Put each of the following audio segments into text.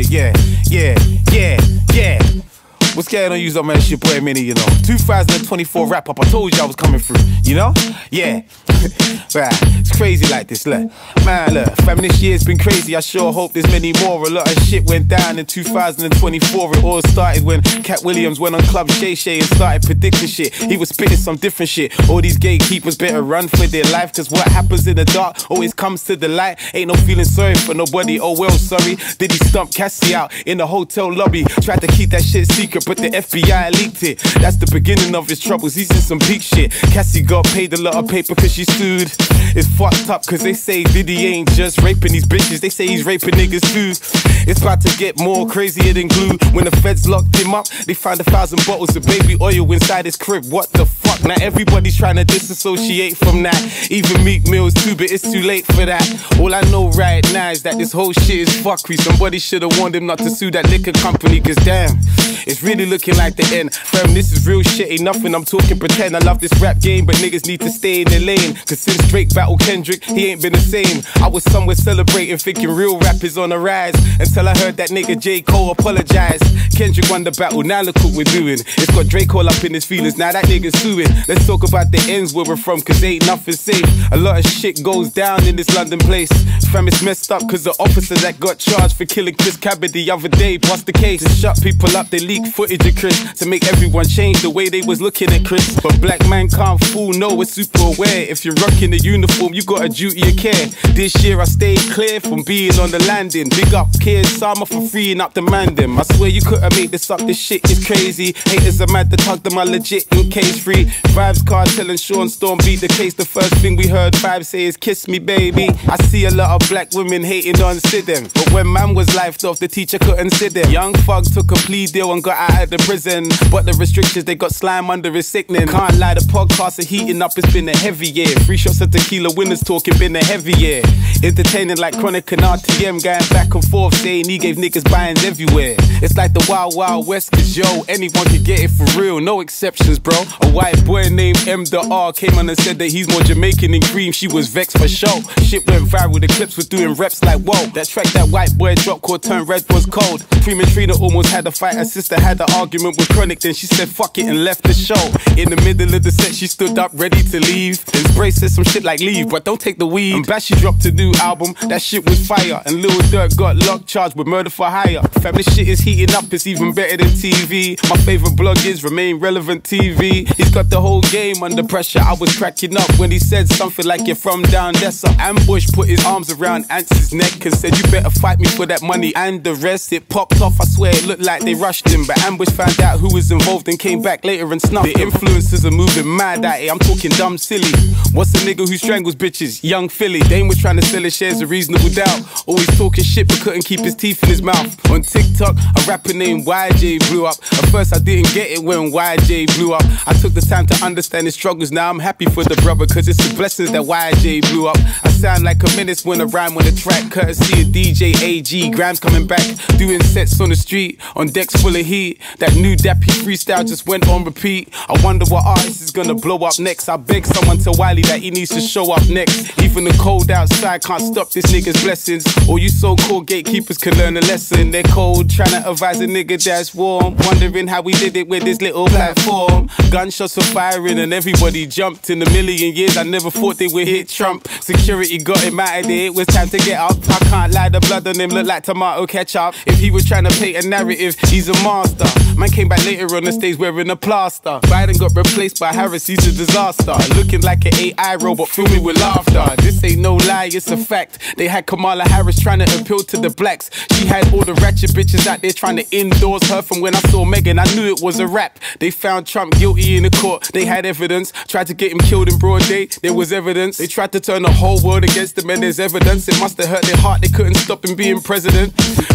shit, yeah. What's going on, you up, man? It's your boy Minnie, you know. 2024 wrap up, I told you I was coming through, you know? Yeah. Right. It's crazy like this, look. Man, look, fam, this year's been crazy. I sure hope there's many more. A lot of shit went down in 2024. It all started when Cat Williams went on Club Shay Shay and started predicting shit. He was spitting some different shit. All these gatekeepers better run for their life, cause what happens in the dark always comes to the light. Ain't no feeling sorry for nobody, oh well, sorry. Did he stump Cassie out in the hotel lobby? Tried to keep that shit secret, but the FBI leaked it. That's the beginning of his troubles, he's in some peak shit. Cassie got paid a lot of paper cause she sued. It's fucked up cause they say Diddy ain't just raping these bitches, they say he's raping niggas too. It's about to get more crazier than glue. When the feds locked him up, they found 1,000 bottles of baby oil inside his crib. What the fuck? Now everybody's trying to disassociate from that. Even Meek Mill's too, but it's too late for that. All I know right now is that this whole shit is fuckery. Somebody should've warned him not to sue that liquor company, cause damn, it's really looking like the end. Fam, this is real shit, ain't nothing I'm talking pretend. I love this rap game, but niggas need to stay in their lane. Cause since Drake battled Kendrick, he ain't been the same. I was somewhere celebrating, thinking real rap is on the rise, until I heard that nigga J. Cole apologize. Kendrick won the battle, now look what we're doing. It's got Drake all up in his feelings, now that nigga's suing. Let's talk about the ends where we're from, cause ain't nothing safe. A lot of shit goes down in this London place. Fam, it's messed up cause the officer that got charged for killing Chris Cabot the other day bust the case. To shut people up, they leak footage of Chris to make everyone change the way they was looking at Chris. But black man can't fool, no, we're super aware. If you're rocking the uniform, you got a duty of care. This year I stayed clear from being on the landing. Big up Kids Summer for freeing up the man them. I swear you couldn't make this up, this shit is crazy. Haters are mad to tug them, I legit in case free. Vibes Cartel and Sean Storm beat the case. The first thing we heard Vibes say is kiss me baby. I see a lot of black women hating on Sidem, but when man was lifed off, the teacher couldn't sit them. Young Thug took a plea deal and got out of the prison, but the restrictions, they got slime under his sickening. Can't lie, the podcasts are heating up, it's been a heavy year. 3 shots of tequila, winners talking, been a heavy year. Entertaining like Chronic and RTM, going back and forth, saying he gave niggas buy-ins everywhere. It's like the Wild Wild West, cause yo, anyone could get it for real, no exceptions, bro. A white boy named M.R. came on and said that he's more Jamaican than Cream, she was vexed for show. Shit went viral, the clips were doing reps like whoa. That track that white boy dropped called Turn Red was cold. Prima Trina almost had a fight, her sister had an argument with Chronic, then she said fuck it and left the show. In the middle of the set, she stood up ready to leave. Then Bray said some shit like leave, but don't take the weed. And Bashy dropped a new album, that shit was fire. And Lil Durk got locked, charged with murder for hire. Fam, this shit is heating up, it's even better than TV. My favorite blog is Remain Relevant TV. He's got the whole game under pressure. I was cracking up when he said something like you're from down there. So Ambush put his arms around Ance's neck and said you better fight me for that money and the rest. It popped off, I swear it looked like they rushed him, but Ambush found out who was involved and came back later and snuffed. The influencers are moving mad at it, I'm talking dumb silly. What's a nigga who strangles bitches? Young Philly. Dame was trying to sell his shares of Reasonable Doubt, always talking shit but couldn't keep his teeth in his mouth. On TikTok, a rapper named YJ blew up. At first I didn't get it when YJ blew up. I took the time to understand his struggles, now I'm happy for the brother, cause it's the blessings that YJ blew up. I sound like a menace when I rhyme on the track, courtesy of DJ AG. Grams coming back, doing sets on the street, on decks full of heat. That new Dappy freestyle just went on repeat. I wonder what artist is gonna blow up next. I beg someone tell Wiley that he needs to show up next. Even the cold outside can't stop this nigga's blessings. All you so-called gatekeepers can learn a lesson. They're cold, trying to advise a nigga that's warm, wondering how we did it with this little platform. Gunshots were firing and everybody jumped. In a million years I never thought they would hit Trump. Security got him out of there, it was time to get up. I can't lie, the blood on him looked like tomato ketchup. If he was trying to paint a narrative, he's a master. Man came back later on the stage wearing a plaster. Biden got replaced by Harris, he's a disaster. Looking like an AI robot, fill me with laughter. This ain't no lie, it's a fact. They had Kamala Harris trying to appeal to the blacks. She had all the ratchet bitches out there trying to endorse her. From when I saw Megan, I knew it was a rap. They found Trump guilty in the court, they had evidence. Tried to get him killed in broad day, there was evidence. They tried to turn the whole world against him and there's evidence. It must have hurt their heart, they couldn't stop him being president.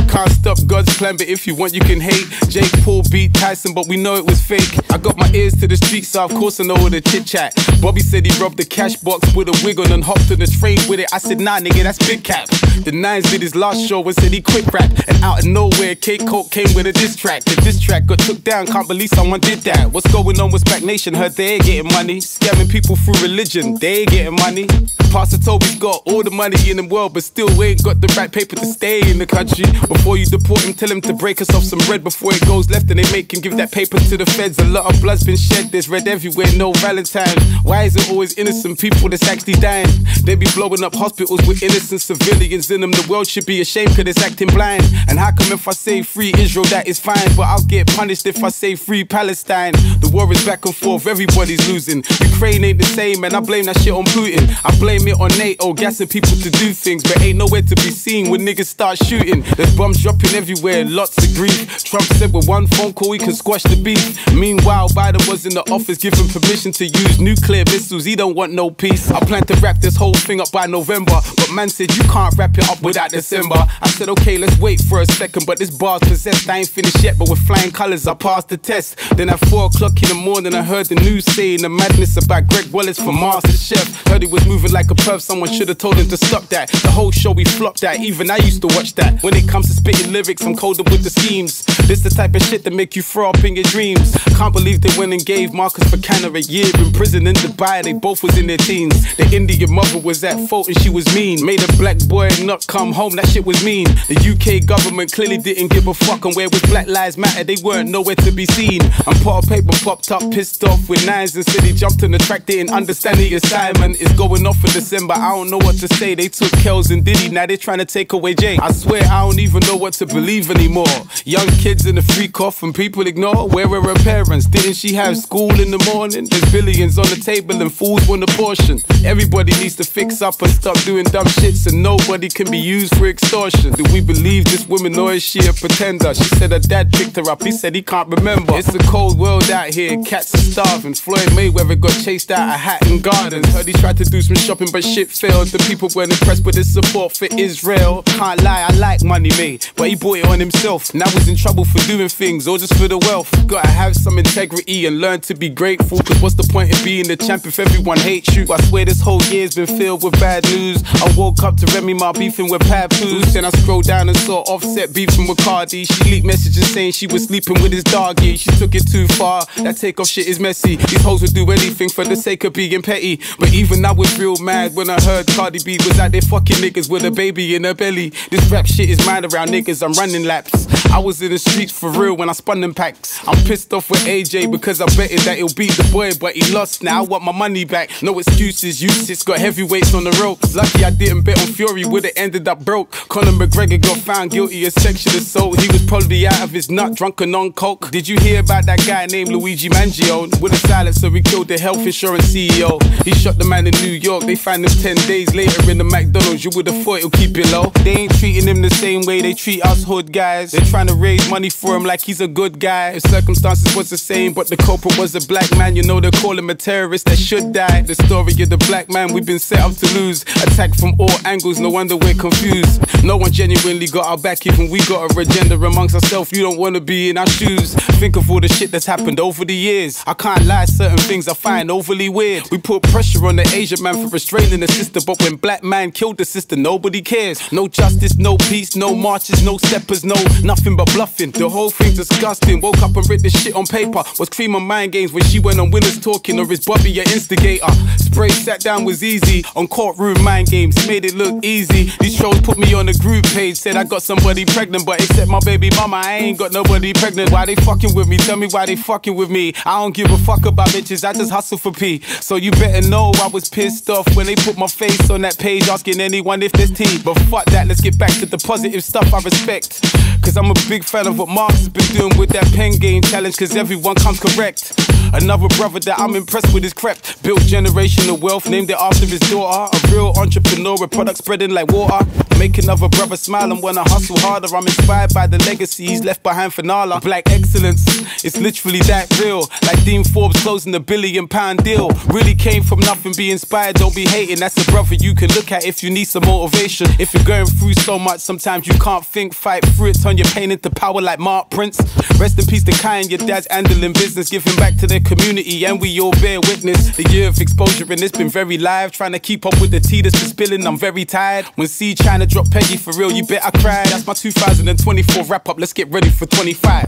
Can't stop God's plan, but if you want you can hate. Jake Paul beat Tyson, but we know it was fake. I got my ears to the streets, so of course I know all the chit chat. Bobby said he robbed the cash box with a wig on and hopped on the train with it. I said nah nigga, that's big cap. The Nines did his last show and said he quit rap, and out of nowhere Kate Coke came with a diss track. The diss track got took down, can't believe someone did that. What's going on with Spac Nation? Heard they ain't getting money. Scamming people through religion, they ain't getting money. Pastor Toby's got all the money in the world, but still ain't got the right paper to stay in the country. Before Before you deport him, tell him to break us off some bread before it goes left and they make him give that paper to the feds. A lot of blood's been shed, there's red everywhere, no Valentine. Why is it always innocent people that's actually dying? They be blowing up hospitals with innocent civilians in them. The world should be ashamed cause it's acting blind. And how come if I say free Israel that is fine, but I'll get punished if I say free Palestine? The war is back and forth, everybody's losing. Ukraine ain't the same and I blame that shit on Putin. I blame it on NATO, gassing people to do things, but ain't nowhere to be seen when niggas start shooting. There's bombs dropping everywhere, lots of grief. Trump said with one phone call he can squash the beef. Meanwhile, Biden was in the office giving permission to use nuclear missiles. He don't want no peace. I plan to wrap this whole thing up by November, but man said you can't wrap it up without December. I said okay, let's wait for a second, but this bar's possessed. I ain't finished yet, but with flying colours I passed the test. Then at 4 o'clock in the morning I heard the news saying the madness about Greg Wallace from MasterChef. Heard he was moving like a perv, someone should have told him to stop that. The whole show we flopped that, even I used to watch that. When it comes to spitting lyrics, I'm colder with the schemes. This the type of shit that make you throw up in your dreams. Can't believe they went and gave Marcus Buchanan a year in prison in Dubai. They both was in their teens. The Indian mother was at fault and she was mean. Made a black boy not come home, that shit was mean. The UK government clearly didn't give a fuck, and where was Black Lives Matter, they weren't nowhere to be seen. And pot of paper popped up, pissed off with nines and said he jumped on the track, didn't understand the assignment. It's going off in December, I don't know what to say. They took Kells and Diddy, now they're trying to take away Jay. I swear I don't even know what to believe anymore. Young kids in the freak off and people ignore. Where were her parents? Didn't she have school in the morning? There's billions on the table and fools want a portion. Everybody needs to fix up and stop doing dumb shit so nobody can be used for extortion. Do we believe this woman or is she a pretender? She said her dad picked her up, he said he can't remember. It's a cold world out here, cats are starving. Floyd Mayweather got chased out of Hatton Gardens. Heard he tried to do some shopping but shit failed. The people weren't impressed with his support for Israel. Can't lie, I like money made, but he bought it on himself. Now he's in trouble for doing things or just for the wealth. Gotta have some integrity and learn to be grateful, cause what's the point of being the champ if everyone hates you? I swear this whole year's been filled with bad news. I woke up to Remy Ma beefing with Papoose. Then I scrolled down and saw Offset beefing with Cardi. She leaked messages saying she was sleeping with his doggy. She took it too far, that takeoff shit is messy. These hoes would do anything for the sake of being petty. But even I was real mad when I heard Cardi B was out there fucking niggas with a baby in her belly. This rap shit is mine around niggas, I'm running laps. I was in the streets for real when I spun them packs. I'm pissed off with AJ because I betted that he'll beat the boy, but he lost. Now I want my money back. No excuses, useless, got heavyweights on the ropes. Lucky I didn't bet on Fury, would've ended up broke. Conor McGregor got found guilty of sexual assault. He was probably out of his nut, drunk and on coke. Did you hear about that guy named Luigi Mangione? With a silencer he killed the health insurance CEO. He shot the man in New York, they found him 10 days later in the McDonald's. You would've thought he'll keep it low. They ain't treating him the same way they treat us hood guys. They're trying to raise money for him like he's a good guy. If circumstances was the same but the culprit was a black man, you know they call him a terrorist that should die. The story of the black man we've been set up to lose. Attacked from all angles, no wonder we're confused. No one genuinely got our back, even we got a agenda amongst ourselves. You don't wanna be in our shoes. Think of all the shit that's happened over the years. I can't lie, certain things I find overly weird. We put pressure on the Asian man for restraining the sister, but when black man killed the sister, nobody cares. No justice, no peace, no marches, no steppers, no nothing but bluffing. The whole thing's disgusting. Woke up and writ this shit on paper. Was Cream on mind games when she went on Winners Talking, or is Bobby your instigator? Spray sat down was easy on courtroom mind games, made it look easy. These trolls put me on the group page, said I got somebody pregnant, but except my baby mama, I ain't got nobody pregnant. Why they fucking with me? Tell me why they fucking with me. I don't give a fuck about bitches, I just hustle for P. So you better know I was pissed off when they put my face on that page asking anyone if there's tea. But fuck that, let's get back to the positive stuff I respect. Cause I'm a big fan of what Marx has been doing with that pen game challenge, cause everyone comes correct. Another brother that I'm impressed with is Crept. Built generational wealth, named it after his daughter. A real entrepreneur with products spreading like water. Make another brother smile and wanna hustle harder. I'm inspired by the legacy he's left behind for Nala. Black excellence, it's literally that real. Like Dean Forbes closing £1 billion deal. Really came from nothing, be inspired, don't be hating. That's a brother you can look at if you need some motivation. If you're going through so much, sometimes you can't think, fight through it, turn your pain into power like Mark Prince. Rest in peace to Kai, your dad's handling business, giving back to their community, and we all bear witness. The year of exposure and it's been very live. Trying to keep up with the tea that's been spilling, I'm very tired. When C trying to drop Peggy for real, you bet I cried. That's my 2024 wrap up, let's get ready for 25.